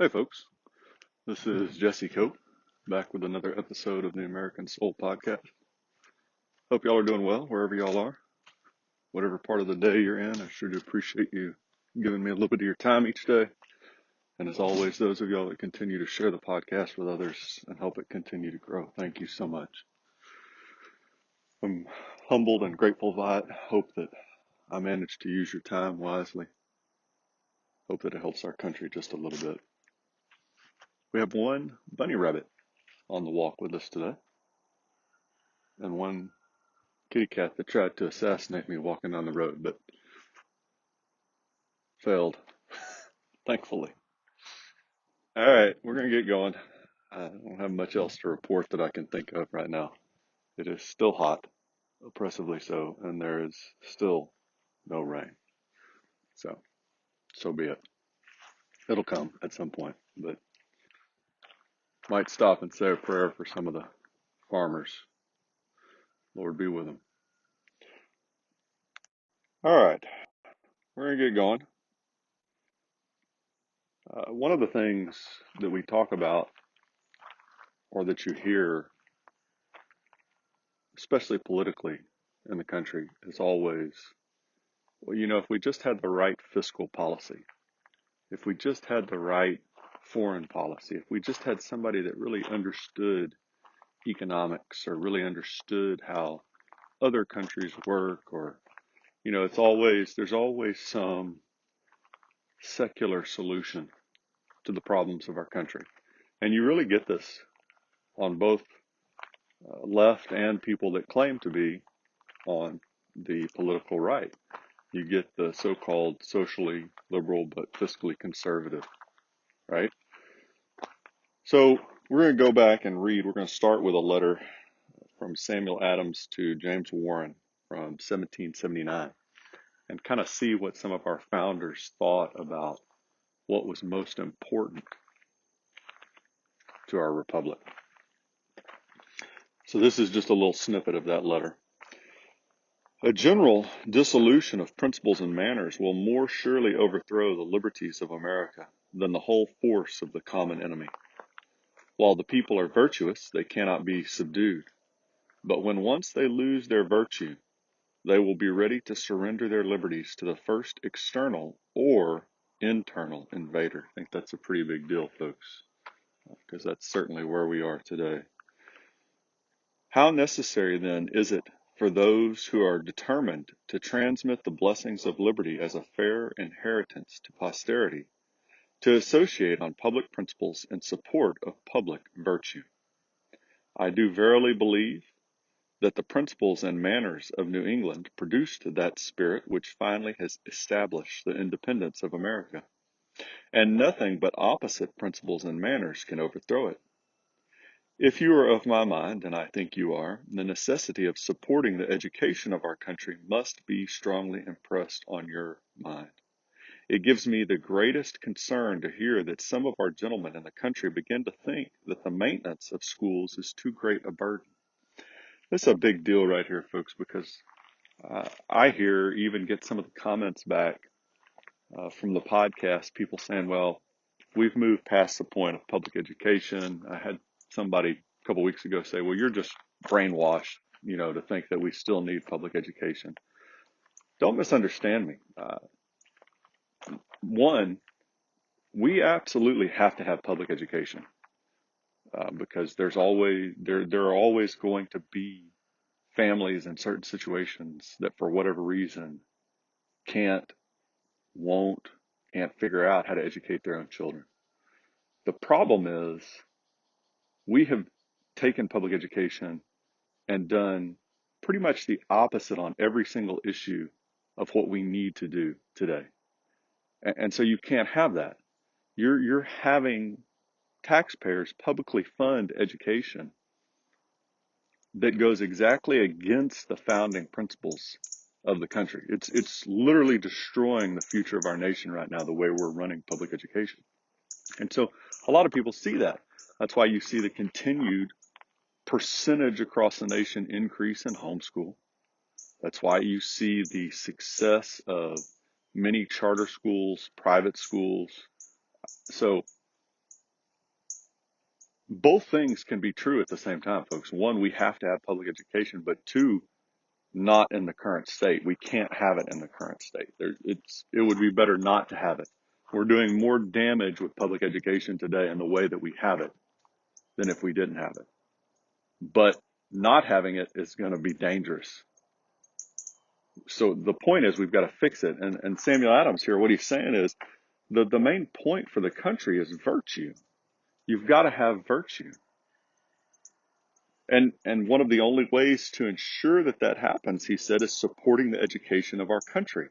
Hey folks, this is Jesse Cope back with another episode of the American Soul Podcast. Hope y'all are doing well wherever y'all are, whatever part of the day you're in. I sure do appreciate you giving me a little bit of your time each day. And as always, those of y'all that continue to share the podcast with others and help it continue to grow, thank you so much. I'm humbled and grateful by it. Hope that I managed to use your time wisely. Hope that it helps our country just a little bit. We have one bunny rabbit on the walk with us today, and one kitty cat that tried to assassinate me walking down the road, but failed, thankfully. All right, we're going to get going. I don't have much else to report that I can think of right now. It is still hot, oppressively so, and there is still no rain. So be it. It'll come at some point, but might stop and say a prayer for some of the farmers. Lord be with them. All right, we're going to get going. One of the things that we talk about, or that you hear, especially politically in the country, is always, well, if we just had the right fiscal policy, if we just had the right foreign policy, if we just had somebody that really understood economics or really understood how other countries work, or, there's always some secular solution to the problems of our country. And you really get this on both left and people that claim to be on the political right. You get the so-called socially liberal but fiscally conservative, right? So we're going to go back and read. We're going to start with a letter from Samuel Adams to James Warren from 1779 and kind of see what some of our founders thought about what was most important to our republic. So this is just a little snippet of that letter. A general dissolution of principles and manners will more surely overthrow the liberties of America than the whole force of the common enemy. While the people are virtuous, they cannot be subdued. But when once they lose their virtue, they will be ready to surrender their liberties to the first external or internal invader. I think that's a pretty big deal, folks, because that's certainly where we are today. How necessary, then, is it for those who are determined to transmit the blessings of liberty as a fair inheritance to posterity, to associate on public principles in support of public virtue? I do verily believe that the principles and manners of New England produced that spirit which finally has established the independence of America, and nothing but opposite principles and manners can overthrow it. If you are of my mind, and I think you are, the necessity of supporting the education of our country must be strongly impressed on your mind. It gives me the greatest concern to hear that some of our gentlemen in the country begin to think that the maintenance of schools is too great a burden. This is a big deal right here, folks, because I even get some of the comments back from the podcast, people saying, well, we've moved past the point of public education. I had somebody a couple weeks ago say, well, you're just brainwashed, to think that we still need public education. Don't misunderstand me. One, we absolutely have to have public education because there are always going to be families in certain situations that for whatever reason can't, won't, can't figure out how to educate their own children. The problem is we have taken public education and done pretty much the opposite on every single issue of what we need to do today. And so you can't have that. You're having taxpayers publicly fund education that goes exactly against the founding principles of the country. It's literally destroying the future of our nation right now, the way we're running public education. And so a lot of people see that. That's why you see the continued percentage across the nation increase in homeschool. That's why you see the success of many charter schools, private schools. So both things can be true at the same time, folks. One, we have to have public education, but two, not in the current state. We can't have it in the current state. It would be better not to have it. We're doing more damage with public education today in the way that we have it than if we didn't have it. But not having it is going to be dangerous. So the point is we've got to fix it. And Samuel Adams here, what he's saying is the main point for the country is virtue. You've got to have virtue. And one of the only ways to ensure that that happens, he said, is supporting the education of our country.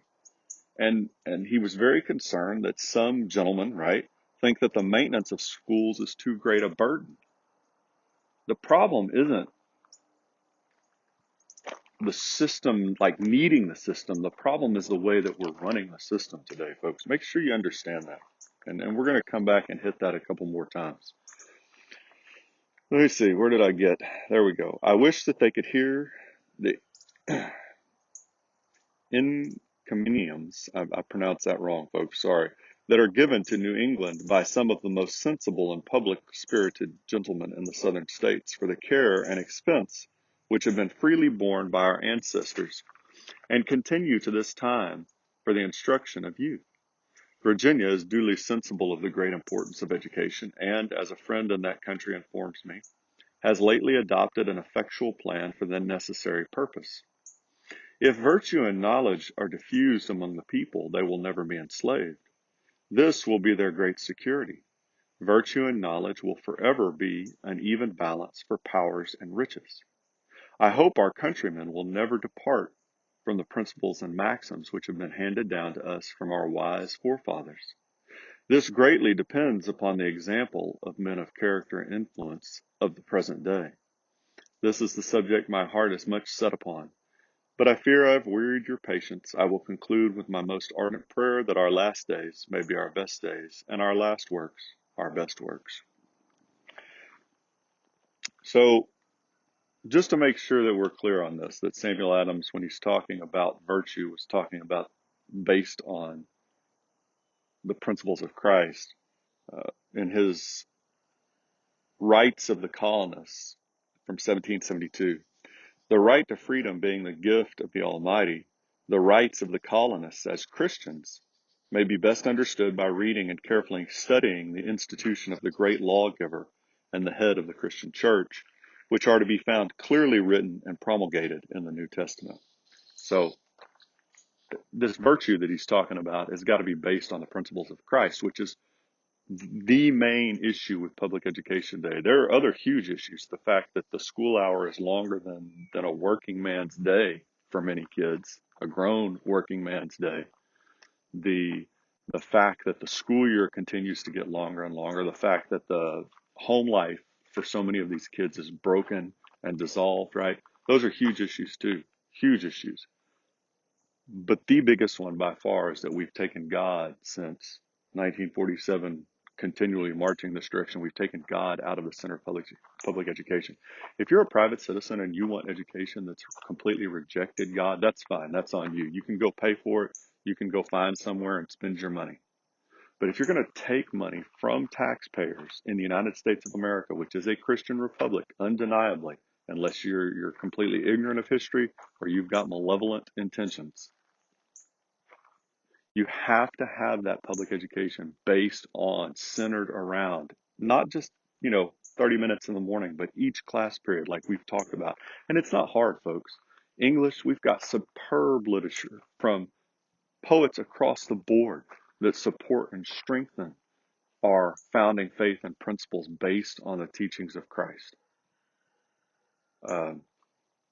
And he was very concerned that some gentlemen, right, think that the maintenance of schools is too great a burden. The problem isn't the system, like needing the system. The problem is the way that we're running the system today, folks. Make sure you understand that. And we're going to come back and hit that a couple more times. Let me see. Where did I get? There we go. I wish that they could hear the encomiums, I pronounced that wrong, folks, sorry, that are given to New England by some of the most sensible and public-spirited gentlemen in the southern states for the care and expense which have been freely borne by our ancestors and continue to this time for the instruction of youth. Virginia is duly sensible of the great importance of education and, as a friend in that country informs me, has lately adopted an effectual plan for the necessary purpose. If virtue and knowledge are diffused among the people, they will never be enslaved. This will be their great security. Virtue and knowledge will forever be an even balance for powers and riches. I hope our countrymen will never depart from the principles and maxims which have been handed down to us from our wise forefathers. This greatly depends upon the example of men of character and influence of the present day. This is the subject my heart is much set upon. But I fear I have wearied your patience. I will conclude with my most ardent prayer that our last days may be our best days, and our last works our best works. So, just to make sure that we're clear on this, that Samuel Adams, when he's talking about virtue, was talking about based on the principles of Christ. In his Rights of the Colonists from 1772, the right to freedom being the gift of the Almighty, the rights of the colonists as Christians may be best understood by reading and carefully studying the institution of the great lawgiver and the head of the Christian church, which are to be found clearly written and promulgated in the New Testament. So this virtue that he's talking about has got to be based on the principles of Christ, which is the main issue with public education today. There are other huge issues. The fact that the school hour is longer than a working man's day for many kids, a grown working man's day. The fact that the school year continues to get longer and longer. The fact that the home life for so many of these kids is broken and dissolved, right? Those are huge issues too. Huge issues. But the biggest one by far is that we've taken God since 1947, continually marching this direction. We've taken God out of the center of public education. If you're a private citizen and you want education that's completely rejected God, that's fine. That's on you. You can go pay for it. You can go find somewhere and spend your money. But if you're going to take money from taxpayers in the United States of America, which is a Christian republic, undeniably, unless you're completely ignorant of history or you've got malevolent intentions, you have to have that public education based on, centered around, not just, 30 minutes in the morning, but each class period, like we've talked about. And it's not hard, folks. English, we've got superb literature from poets across the board that support and strengthen our founding faith and principles based on the teachings of Christ.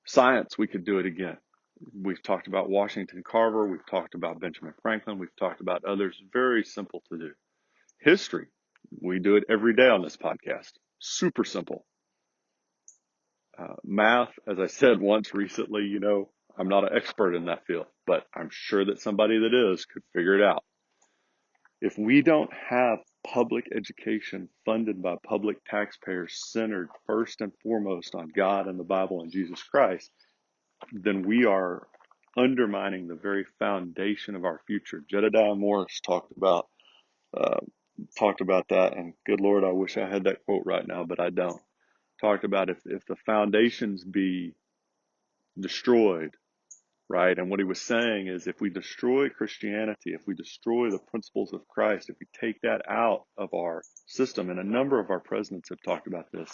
Science, we could do it again. We've talked about Washington Carver. We've talked about Benjamin Franklin. We've talked about others. Very simple to do. History, we do it every day on this podcast. Super simple. Math, as I said once recently, I'm not an expert in that field, but I'm sure that somebody that is could figure it out. If we don't have public education funded by public taxpayers centered first and foremost on God and the Bible and Jesus Christ, then we are undermining the very foundation of our future. Jedediah Morris talked about talked about that, and good Lord, I wish I had that quote right now, but I don't. Talked about if the foundations be destroyed, right? And what he was saying is if we destroy Christianity, if we destroy the principles of Christ, if we take that out of our system, and a number of our presidents have talked about this,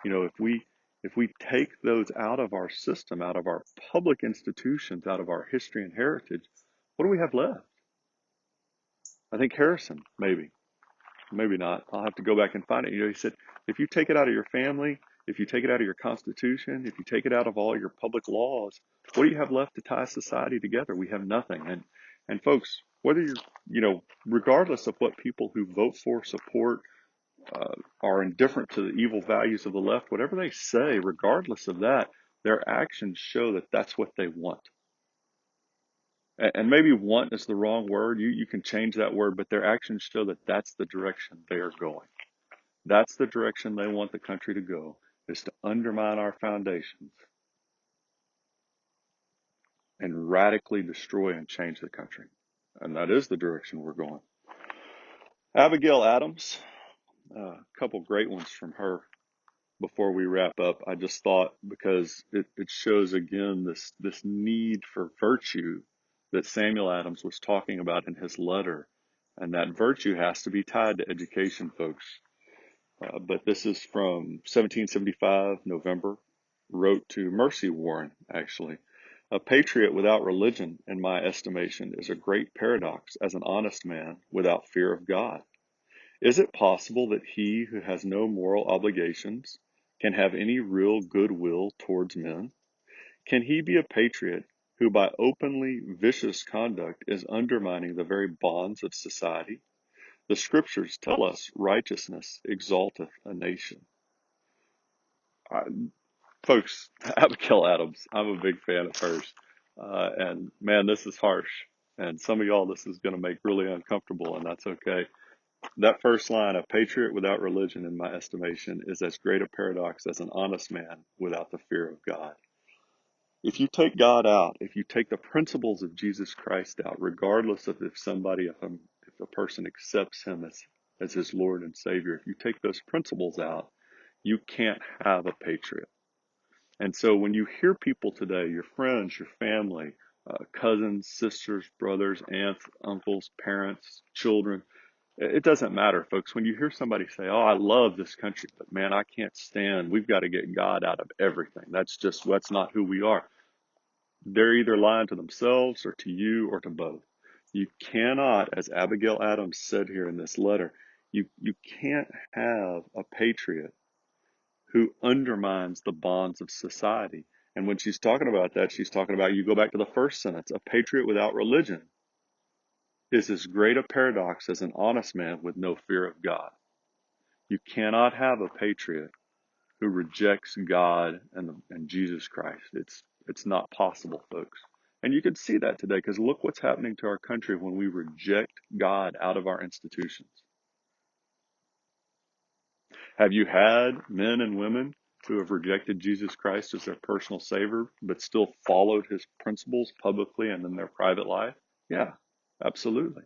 if we take those out of our system, out of our public institutions, out of our history and heritage, what do we have left? I think Harrison, maybe not. I'll have to go back and find it. He said, if you take it out of your family, if you take it out of your constitution, if you take it out of all your public laws, what do you have left to tie society together? We have nothing. And folks, whether regardless of what people who vote for, support, are indifferent to the evil values of the left, whatever they say, regardless of that, their actions show that that's what they want. And maybe want is the wrong word. You can change that word, but their actions show that that's the direction they are going. That's the direction they want the country to go, is to undermine our foundations and radically destroy and change the country. And that is the direction we're going. Abigail Adams, a couple great ones from her before we wrap up. I just thought, because it shows again this need for virtue that Samuel Adams was talking about in his letter. And that virtue has to be tied to education, folks. But this is from 1775, November, wrote to Mercy Warren, actually. A patriot without religion, in my estimation, is a great paradox as an honest man without fear of God. Is it possible that he who has no moral obligations can have any real goodwill towards men? Can he be a patriot who by openly vicious conduct is undermining the very bonds of society? The scriptures tell us righteousness exalteth a nation. Folks, Abigail Adams, I'm a big fan of hers. And man, this is harsh. And some of y'all, this is going to make really uncomfortable, and that's okay. That first line, a patriot without religion, in my estimation, is as great a paradox as an honest man without the fear of God. If you take God out, if you take the principles of Jesus Christ out, regardless of if a person accepts him as his Lord and Savior, if you take those principles out, you can't have a patriot. And so when you hear people today, your friends, your family, cousins, sisters, brothers, aunts, uncles, parents, children, it doesn't matter, folks. When you hear somebody say, oh, I love this country, but man, I can't stand, we've got to get God out of everything. That's not who we are. They're either lying to themselves or to you or to both. You cannot, as Abigail Adams said here in this letter, you can't have a patriot who undermines the bonds of society. And when she's talking about that, she's talking about, you go back to the first sentence, a patriot without religion is as great a paradox as an honest man with no fear of God. You cannot have a patriot who rejects God and Jesus Christ. It's not possible, folks. And you can see that today, because look what's happening to our country when we reject God out of our institutions. Have you had men and women who have rejected Jesus Christ as their personal savior, but still followed his principles publicly and in their private life? Yeah, absolutely.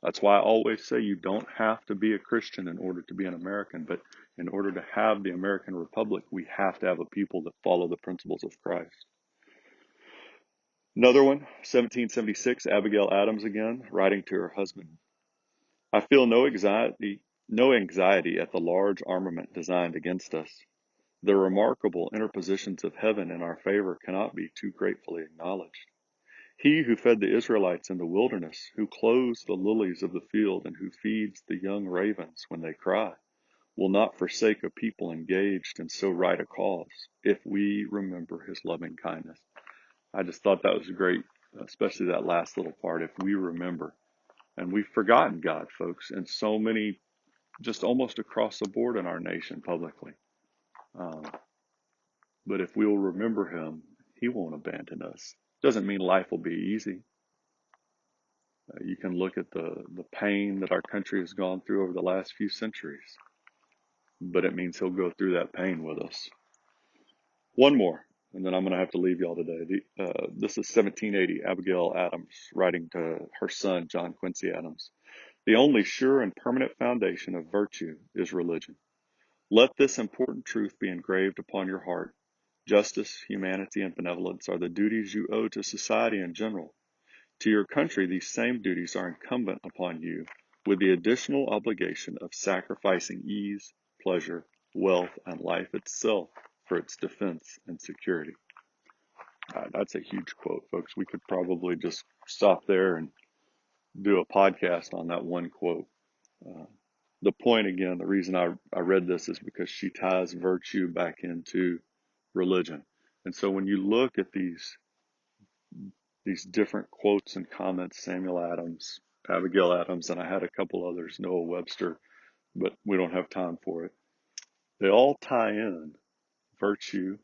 That's why I always say you don't have to be a Christian in order to be an American, but in order to have the American Republic, we have to have a people that follow the principles of Christ. Another one, 1776, Abigail Adams again, writing to her husband. I feel no anxiety at the large armament designed against us. The remarkable interpositions of heaven in our favor cannot be too gratefully acknowledged. He who fed the Israelites in the wilderness, who clothes the lilies of the field, and who feeds the young ravens when they cry, will not forsake a people engaged in so right a cause, if we remember his loving kindness. I just thought that was great, especially that last little part, if we remember. And we've forgotten God, folks, and so many, just almost across the board in our nation publicly. But if we'll remember him, he won't abandon us. Doesn't mean life will be easy. You can look at the pain that our country has gone through over the last few centuries, but it means he'll go through that pain with us. One more, and then I'm going to have to leave y'all today. This is 1780, Abigail Adams writing to her son, John Quincy Adams. The only sure and permanent foundation of virtue is religion. Let this important truth be engraved upon your heart. Justice, humanity, and benevolence are the duties you owe to society in general. To your country, these same duties are incumbent upon you, with the additional obligation of sacrificing ease, pleasure, wealth, and life itself for its defense and security. That's a huge quote, folks. We could probably just stop there and do a podcast on that one quote. Uh, the point, again, the reason I read this is because she ties virtue back into religion. And so when you look at these different quotes and comments, Samuel Adams, Abigail Adams, and I had a couple others, Noah Webster, but we don't have time for it. They all tie in virtue,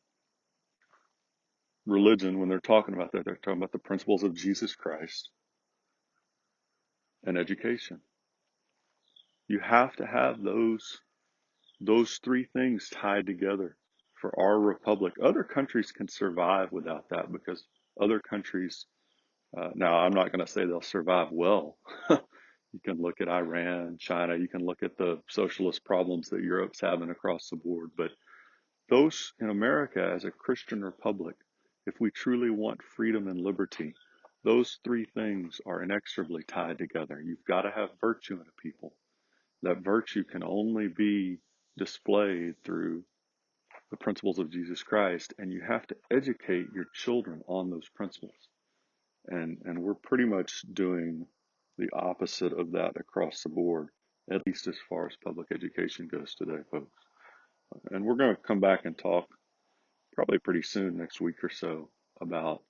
religion. When they're talking about that, they're talking about the principles of Jesus Christ and education. You have to have those three things tied together for our republic. Other countries can survive without that because other countries, now I'm not going to say they'll survive well. You can look at Iran, China, you can look at the socialist problems that Europe's having across the board. But those in America, as a Christian republic, if we truly want freedom and liberty, those three things are inexorably tied together. You've got to have virtue in a people. That virtue can only be displayed through the principles of Jesus Christ, and you have to educate your children on those principles. And we're pretty much doing the opposite of that across the board, at least as far as public education goes today, folks. And we're going to come back and talk probably pretty soon, next week or so, about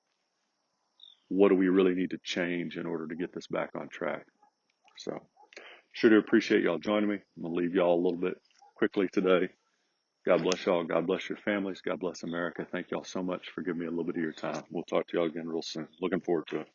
what do we really need to change in order to get this back on track. So, sure do appreciate y'all joining me. I'm going to leave y'all a little bit quickly today. God bless y'all. God bless your families. God bless America. Thank y'all so much for giving me a little bit of your time. We'll talk to y'all again real soon. Looking forward to it.